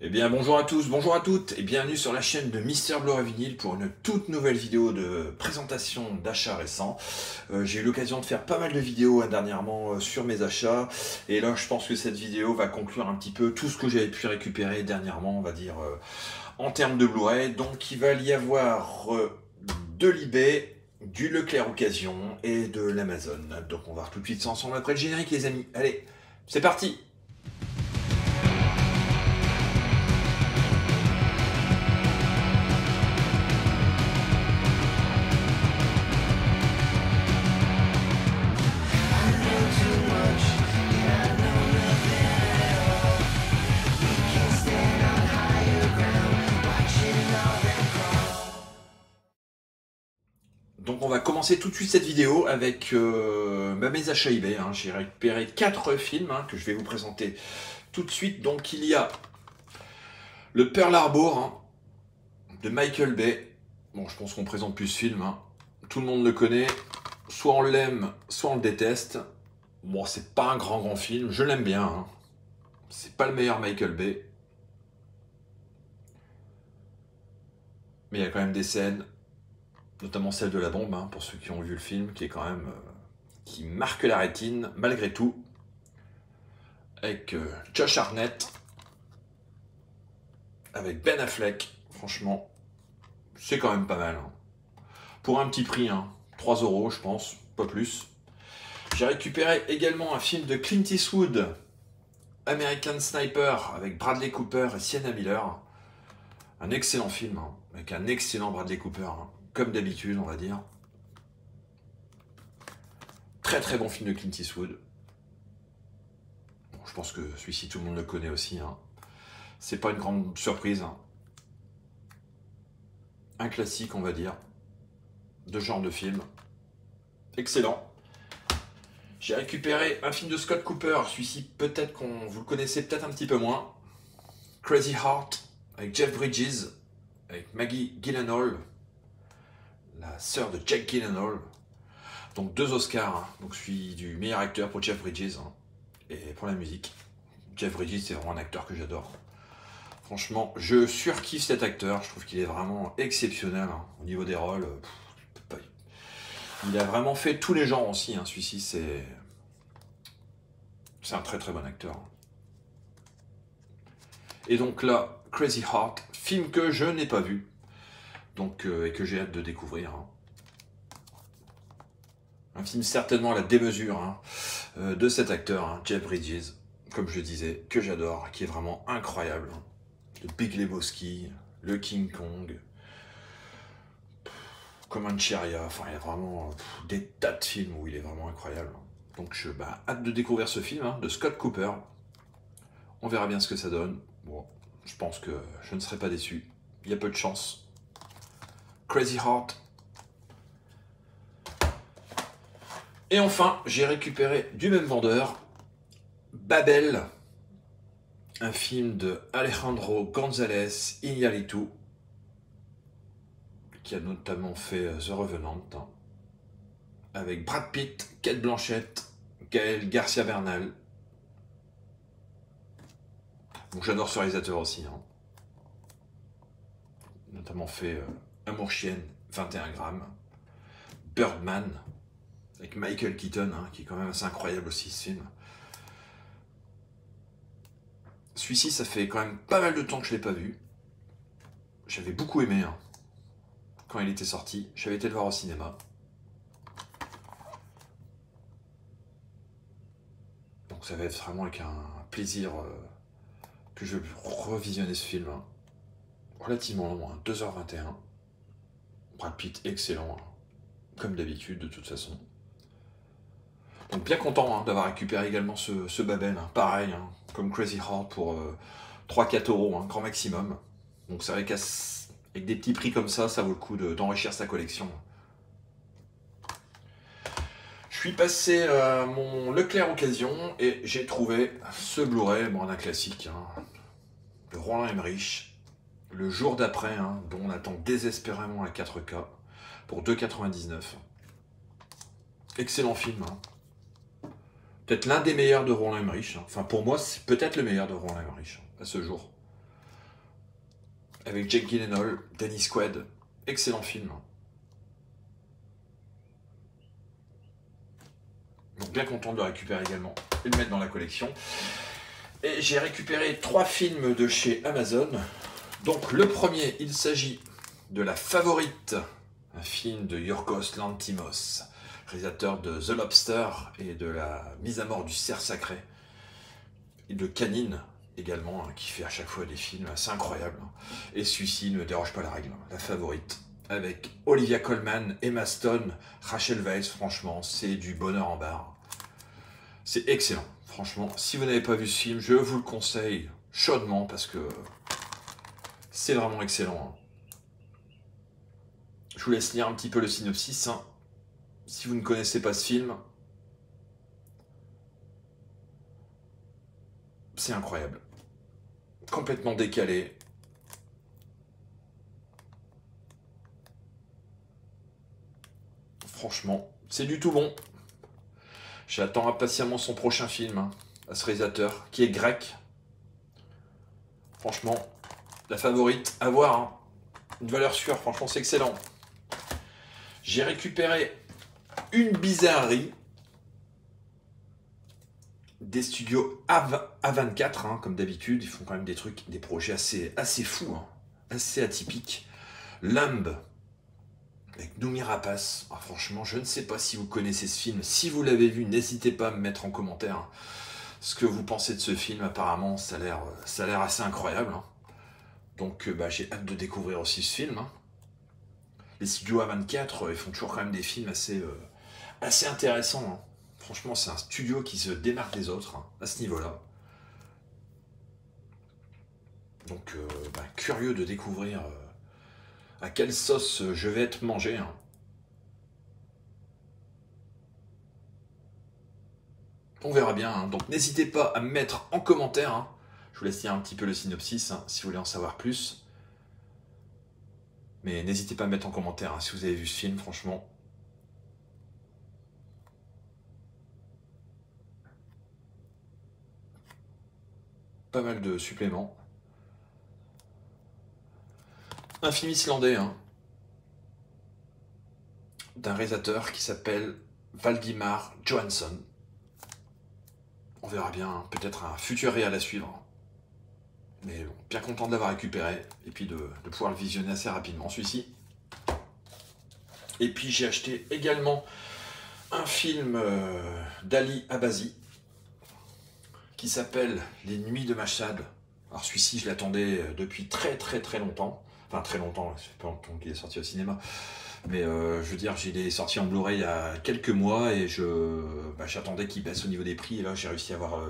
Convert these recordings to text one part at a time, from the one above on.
Eh bien bonjour à tous, bonjour à toutes et bienvenue sur la chaîne de Mister Blu-ray Vinyl pour une toute nouvelle vidéo de présentation d'achats récents. J'ai eu l'occasion de faire pas mal de vidéos dernièrement sur mes achats et là je pense que cette vidéo va conclure un petit peu tout ce que j'avais pu récupérer dernièrement, on va dire en termes de Blu-ray. Donc il va y avoir de l'eBay, du Leclerc Occasion et de l'Amazon. Donc on va voir tout de suite ça ensemble après le générique les amis. Allez, c'est parti! Donc on va commencer tout de suite cette vidéo avec mes achats eBay. J'ai récupéré 4 films que je vais vous présenter tout de suite. Donc il y a le Pearl Harbor de Michael Bay. Bon, je pense qu'on présente plus ce film. Tout le monde le connaît. Soit on l'aime, soit on le déteste. Bon, c'est pas un grand film. Je l'aime bien. C'est pas le meilleur Michael Bay. Mais il y a quand même des scènes, notamment celle de la bombe, pour ceux qui ont vu le film, qui est quand même qui marque la rétine malgré tout, avec Josh Hartnett, avec Ben Affleck. Franchement, c'est quand même pas mal. Pour un petit prix, 3 € je pense, pas plus. J'ai récupéré également un film de Clint Eastwood, American Sniper, avec Bradley Cooper et Sienna Miller. Un excellent film, avec un excellent Bradley Cooper, comme d'habitude on va dire. Très bon film de Clint Eastwood. Bon, je pense que celui-ci tout le monde le connaît aussi. C'est pas une grande surprise. Un classique on va dire, de genre de film. Excellent. J'ai récupéré un film de Scott Cooper, celui-ci peut-être qu'on vous le connaissez peut-être un petit peu moins. Crazy Heart, avec Jeff Bridges, avec Maggie Gyllenhaal, la sœur de Jake Gyllenhaal. Donc 2 Oscars, donc celui du meilleur acteur pour Jeff Bridges et pour la musique. Jeff Bridges c'est vraiment un acteur que j'adore. Franchement, je surkiffe cet acteur, je trouve qu'il est vraiment exceptionnel au niveau des rôles. Il a vraiment fait tous les genres aussi, celui-ci c'est un très bon acteur. Et donc là, Crazy Heart, film que je n'ai pas vu, donc et que j'ai hâte de découvrir. Un film certainement à la démesure de cet acteur, Jeff Bridges, comme je disais, que j'adore, qui est vraiment incroyable. Le Big Lebowski, le King Kong, Comancheria, enfin il y a vraiment des tas de films où il est vraiment incroyable. Donc je hâte de découvrir ce film de Scott Cooper. On verra bien ce que ça donne. Bon, je pense que je ne serai pas déçu. Il y a peu de chance. Crazy Heart. Et enfin, j'ai récupéré du même vendeur, Babel, un film de Alejandro González Iñárritu, qui a notamment fait The Revenant, avec Brad Pitt, Cate Blanchett, Gaël Garcia Bernal. Donc j'adore ce réalisateur aussi. Notamment fait Amour chienne, 21 grammes. Birdman, avec Michael Keaton, qui est quand même assez incroyable aussi ce film. Celui-ci, ça fait quand même pas mal de temps que je ne l'ai pas vu. J'avais beaucoup aimé quand il était sorti. J'avais été le voir au cinéma. Donc ça va être vraiment avec un plaisir que je vais revisionner ce film. Relativement long, 2h21. Brad Pitt, excellent, comme d'habitude de toute façon. Donc bien content d'avoir récupéré également ce Babel, pareil, comme Crazy Heart pour 3-4 €, grand maximum. Donc c'est vrai qu'avec des petits prix comme ça, ça vaut le coup d'enrichir sa collection. Je suis passé à mon Leclerc Occasion et j'ai trouvé ce Blu-ray, un classique, de Roland Emmerich, Le jour d'après, dont on attend désespérément la 4K, pour 2,99 €. Excellent film, peut-être l'un des meilleurs de Roland Emmerich. Enfin, pour moi, c'est peut-être le meilleur de Roland Emmerich à ce jour. avec Jake Gyllenhaal, Dennis Quaid. Excellent film. Donc bien content de le récupérer également et de le mettre dans la collection. Et j'ai récupéré 3 films de chez Amazon. Donc le premier, il s'agit de La Favorite, un film de Yorgos Lanthimos, réalisateur de The Lobster et de La mise à mort du cerf sacré, et de Canine également, qui fait à chaque fois des films assez incroyables. Et celui-ci ne déroge pas la règle, La Favorite, avec Olivia Colman, Emma Stone, Rachel Weisz. Franchement, c'est du bonheur en barre. C'est excellent. Franchement, si vous n'avez pas vu ce film, je vous le conseille chaudement parce que c'est vraiment excellent. Je vous laisse lire un petit peu le synopsis. Si vous ne connaissez pas ce film, c'est incroyable. Complètement décalé. Franchement, c'est du tout bon. J'attends impatiemment son prochain film, à ce réalisateur, qui est grec. Franchement, La Favorite, à voir. Une valeur sûre, franchement, c'est excellent. J'ai récupéré une bizarrerie des studios A24, comme d'habitude. Ils font quand même des trucs, des projets assez fous, assez atypiques. Limbe, avec Noomi Rapace. Franchement, je ne sais pas si vous connaissez ce film. Si vous l'avez vu, n'hésitez pas à me mettre en commentaire ce que vous pensez de ce film. Apparemment, ça a l'air assez incroyable. Donc, j'ai hâte de découvrir aussi ce film. Les studios A24, ils font toujours quand même des films assez intéressants. Franchement, c'est un studio qui se démarque des autres à ce niveau-là. Donc, curieux de découvrir à quelle sauce je vais être mangé. On verra bien. Donc, n'hésitez pas à me mettre en commentaire. Je vous laisse lire un petit peu le synopsis si vous voulez en savoir plus. Mais n'hésitez pas à me mettre en commentaire si vous avez vu ce film, franchement. Pas mal de suppléments. Un film islandais, d'un réalisateur qui s'appelle Valdimar Johansson. On verra bien, peut-être un futur réal à suivre. Mais bon, bien content de l'avoir récupéré, et puis de pouvoir le visionner assez rapidement, celui-ci. Et puis j'ai acheté également un film d'Ali Abazi, qui s'appelle Les Nuits de Mashhad. Alors celui-ci, je l'attendais depuis très longtemps. Enfin très longtemps, ça fait pas longtemps qu'il est sorti au cinéma. Mais je veux dire, il est sorti en Blu-ray il y a quelques mois et j'attendais qu'il baisse au niveau des prix. Et là, j'ai réussi à avoir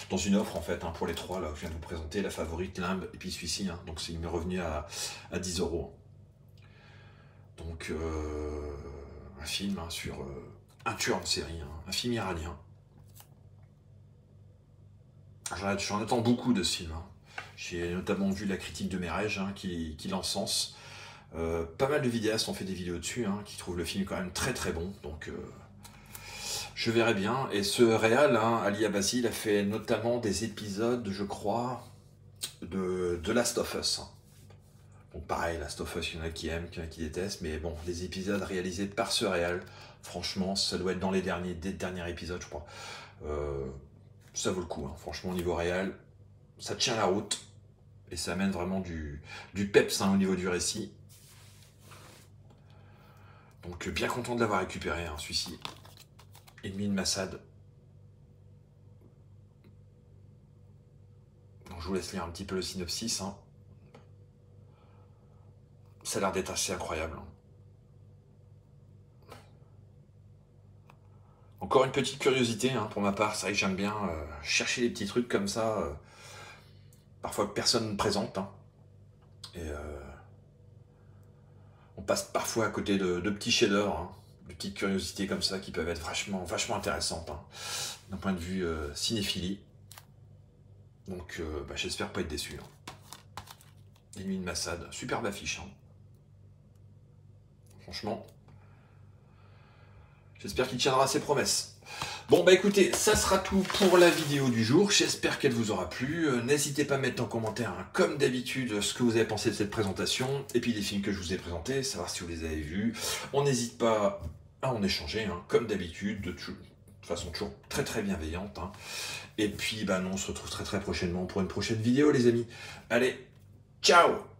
dans une offre en fait pour les 3 là, que je viens de vous présenter, La Favorite, Limbe et puis celui-ci. Donc il m'est revenu à 10 €. Donc un film sur un tueur en série, un film iranien. J'en attends beaucoup de ce film. J'ai notamment vu la critique de Merege qui l'encense. Pas mal de vidéastes ont fait des vidéos dessus, qui trouvent le film quand même très bon. Donc je verrai bien. Et ce réal, Ali Abazi, il a fait notamment des épisodes, je crois, de Last of Us. Donc pareil, Last of Us, il y en a qui aiment, il y en a qui détestent, mais bon, les épisodes réalisés par ce réal, franchement, ça doit être dans les derniers épisodes, je crois. Ça vaut le coup, franchement, au niveau réel, ça tient la route, et ça amène vraiment du peps au niveau du récit. Donc bien content de l'avoir récupéré, celui-ci. Ennemi de Massad. Donc je vous laisse lire un petit peu le synopsis. Ça a l'air d'être assez incroyable. Encore une petite curiosité pour ma part, c'est vrai que j'aime bien chercher des petits trucs comme ça, parfois que personne ne présente. Et on passe parfois à côté de petits chefs-d'œuvre, de petites curiosités comme ça qui peuvent être vachement intéressantes d'un point de vue cinéphilie. Donc j'espère pas être déçu. Ennemi de Massad, superbe affiche. Franchement, j'espère qu'il tiendra ses promesses. Bon bah écoutez, ça sera tout pour la vidéo du jour, j'espère qu'elle vous aura plu. N'hésitez pas à mettre en commentaire, hein, comme d'habitude, ce que vous avez pensé de cette présentation, et puis des films que je vous ai présentés, savoir si vous les avez vus. On n'hésite pas à en échanger, hein, comme d'habitude, de façon toujours très très bienveillante. Hein. Et puis bah, nous, on se retrouve très très prochainement pour une prochaine vidéo les amis. Allez, ciao!